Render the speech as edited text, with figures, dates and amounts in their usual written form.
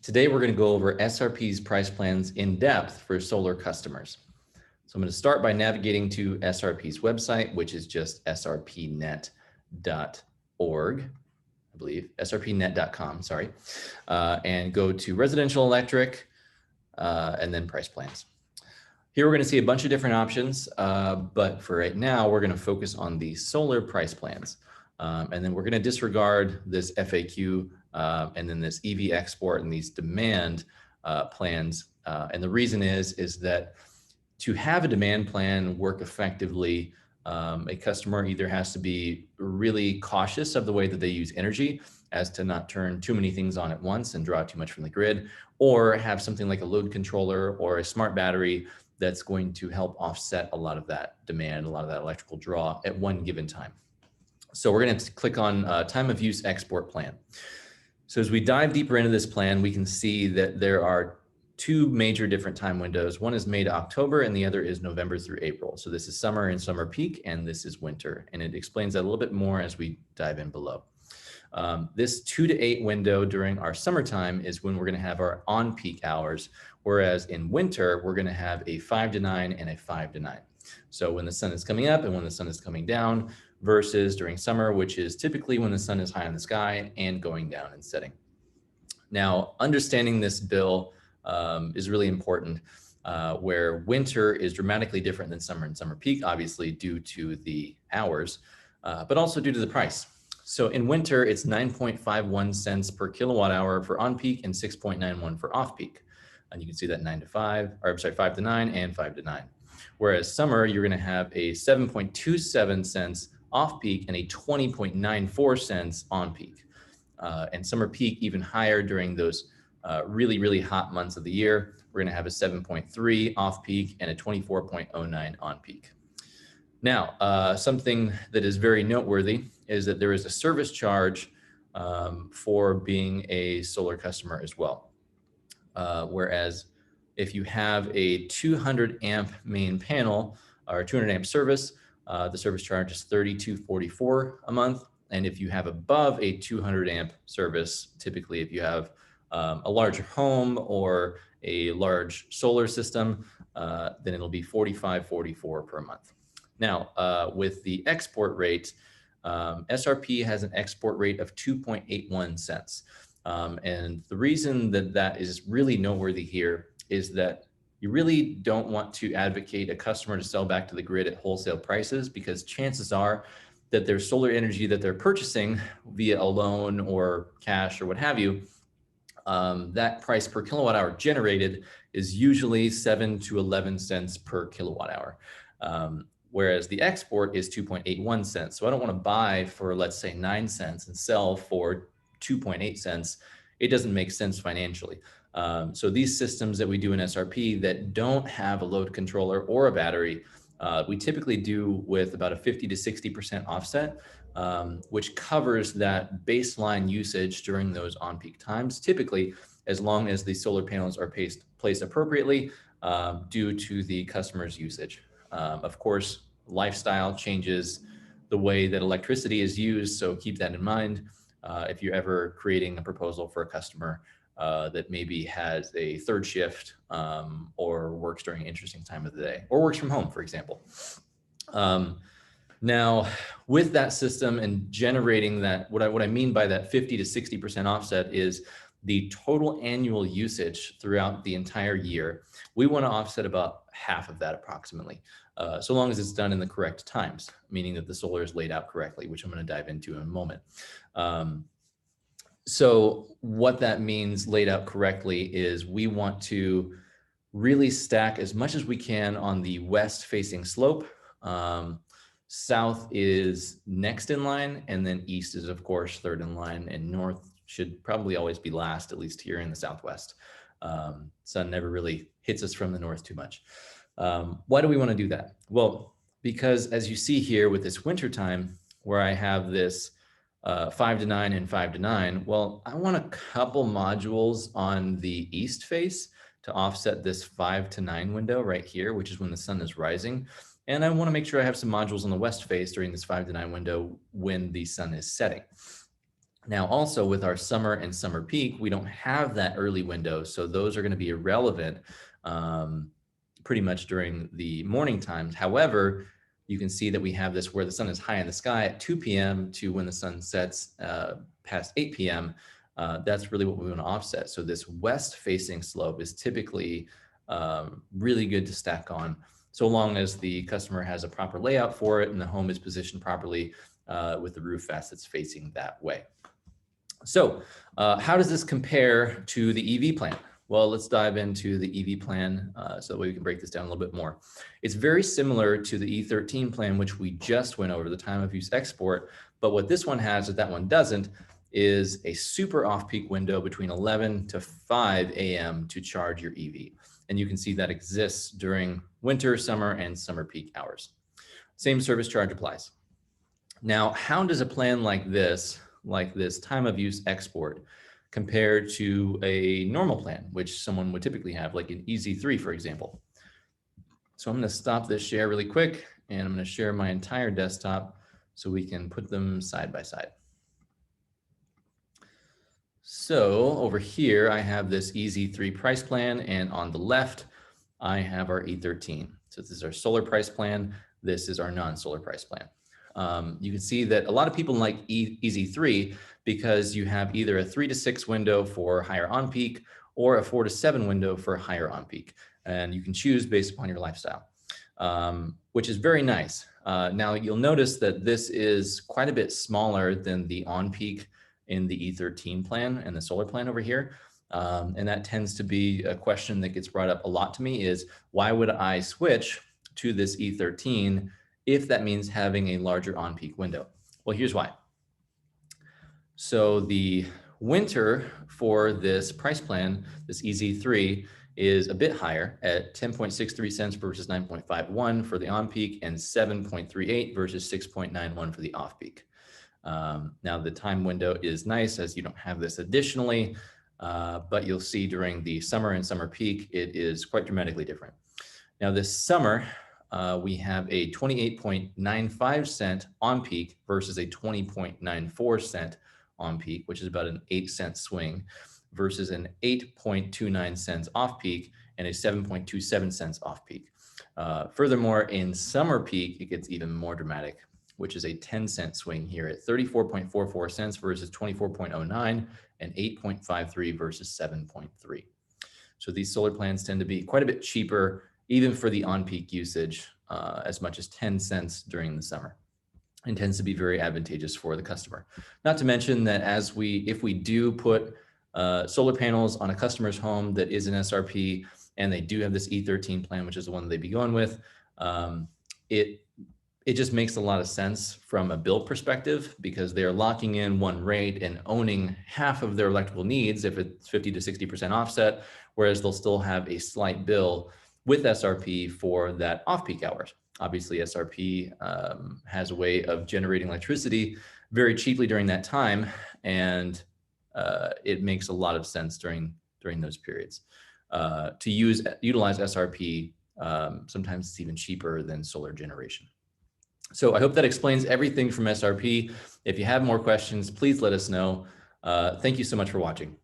Today, we're going to go over SRP's price plans in depth for solar customers. So I'm going to start by navigating to SRP's website, which is just srpnet.org, I believe, srpnet.com, sorry, and go to residential electric and then price plans. Here, we're going to see a bunch of different options, but for right now, we're going to focus on the solar price plans. And then we're going to disregard this FAQ and then this EV export and these demand plans. And the reason is that to have a demand plan work effectively, a customer either has to be really cautious of the way that they use energy as to not turn too many things on at once and draw too much from the grid, or have something like a load controller or a smart battery that's going to help offset a lot of that demand, a lot of that electrical draw at one given time. So we're going to click on time of use export plan. So as we dive deeper into this plan, we can see that there are two major different time windows. One is May to October and the other is November through April. So this is summer and summer peak, and this is winter. And it explains that a little bit more as we dive in below. This 2 to 8 window during our summertime is when we're going to have our on-peak hours, whereas in winter, we're going to have a 5 to 9 and a 5 to 9. So when the sun is coming up and when the sun is coming down, versus during summer, which is typically when the sun is high in the sky and going down and setting. Now, understanding this bill is really important, where winter is dramatically different than summer and summer peak, obviously due to the hours, but also due to the price. So in winter, it's 9.51 cents per kilowatt hour for on peak and 6.91 for off peak. And you can see that 5 to 9 and 5 to 9. Whereas summer, you're going to have a 7.27 cents off peak and a 20.94 cents on peak. And summer peak even higher during those really, really hot months of the year. We're going to have a 7.3 off peak and a 24.09 on peak. Now, something that is very noteworthy is that there is a service charge for being a solar customer as well. Whereas if you have a 200 amp main panel or 200 amp service, the service charge is $32.44 a month. And if you have above a 200 amp service, typically if you have a larger home or a large solar system, then it'll be $45.44 per month. Now, with the export rate, SRP has an export rate of 2.81 cents. And the reason that that is really noteworthy here is that you really don't want to advocate a customer to sell back to the grid at wholesale prices, because chances are that their solar energy that they're purchasing via a loan or cash or what have you, that price per kilowatt hour generated is usually 7 to 11 cents per kilowatt hour. Whereas the export is 2.81 cents. So I don't want to buy for, let's say, 9 cents and sell for 2.8 cents. It doesn't make sense financially. So these systems that we do in SRP that don't have a load controller or a battery, we typically do with about a 50 to 60% offset, which covers that baseline usage during those on-peak times, typically as long as the solar panels are placed appropriately due to the customer's usage. Of course, lifestyle changes the way that electricity is used, so keep that in mind if you're ever creating a proposal for a customer that maybe has a third shift or works during an interesting time of the day, or works from home, for example. Now, with that system and generating that, what I mean by that 50 to 60% offset is the total annual usage throughout the entire year. We want to offset about half of that approximately, so long as it's done in the correct times, meaning that the solar is laid out correctly, which I'm going to dive into in a moment. So what that means laid out correctly is we want to really stack as much as we can on the west facing slope. South is next in line, and then east is of course third in line, and north should probably always be last, at least here in the Southwest. Sun never really hits us from the north too much. Why do we want to do that? Well, because as you see here with this winter time where I have this 5 to 9 and 5 to 9. Well, I want a couple modules on the east face to offset this 5 to 9 window right here, which is when the sun is rising. And I want to make sure I have some modules on the west face during this 5 to 9 window when the sun is setting. Now, also with our summer and summer peak, we don't have that early window. So those are going to be irrelevant pretty much during the morning times. However, you can see that we have this where the sun is high in the sky at 2 p.m. to when the sun sets past 8 p.m. That's really what we want to offset. So this west facing slope is typically really good to stack on, so long as the customer has a proper layout for it and the home is positioned properly with the roof facets facing that way. So how does this compare to the EV plan? Well, let's dive into the EV plan so that way we can break this down a little bit more. It's very similar to the E13 plan, which we just went over, the time of use export. But what this one has that one doesn't is a super off-peak window between 11 to 5 a.m. to charge your EV. And you can see that exists during winter, summer, and summer peak hours. Same service charge applies. Now, how does a plan like this time of use export, compared to a normal plan, which someone would typically have, like an EZ3, for example? So I'm going to stop this share really quick, and I'm going to share my entire desktop so we can put them side by side. So over here, I have this EZ3 price plan, and on the left, I have our E13. So this is our solar price plan. This is our non-solar price plan. You can see that a lot of people like EZ3 because you have either a 3 to 6 window for higher on peak or a 4 to 7 window for higher on peak. And you can choose based upon your lifestyle, which is very nice. Now you'll notice that this is quite a bit smaller than the on peak in the E13 plan and the solar plan over here. And that tends to be a question that gets brought up a lot to me is, why would I switch to this E13 if that means having a larger on-peak window? Well, here's why. So the winter for this price plan, this EZ3, is a bit higher at 10.63 cents versus 9.51 for the on-peak and 7.38 versus 6.91 for the off-peak. Now the time window is nice as you don't have this additionally, but you'll see during the summer and summer peak, it is quite dramatically different. Now this summer, we have a 28.95 cent on peak versus a 20.94 cent on peak, which is about an 8-cent swing, versus an 8.29 cents off peak and a 7.27 cents off peak. Furthermore, in summer peak, it gets even more dramatic, which is a 10-cent swing here at 34.44 cents versus 24.09 and 8.53 versus 7.3. So these solar plans tend to be quite a bit cheaper, even for the on-peak usage, as much as 10 cents during the summer, and tends to be very advantageous for the customer. Not to mention that if we do put solar panels on a customer's home that is an SRP, and they do have this E13 plan, which is the one that they'd be going with, it just makes a lot of sense from a bill perspective, because they're locking in one rate and owning half of their electrical needs if it's 50 to 60% offset, whereas they'll still have a slight bill with SRP for that off-peak hours. Obviously, SRP has a way of generating electricity very cheaply during that time, and it makes a lot of sense during those periods. To utilize SRP, sometimes it's even cheaper than solar generation. So I hope that explains everything from SRP. If you have more questions, please let us know. Thank you so much for watching.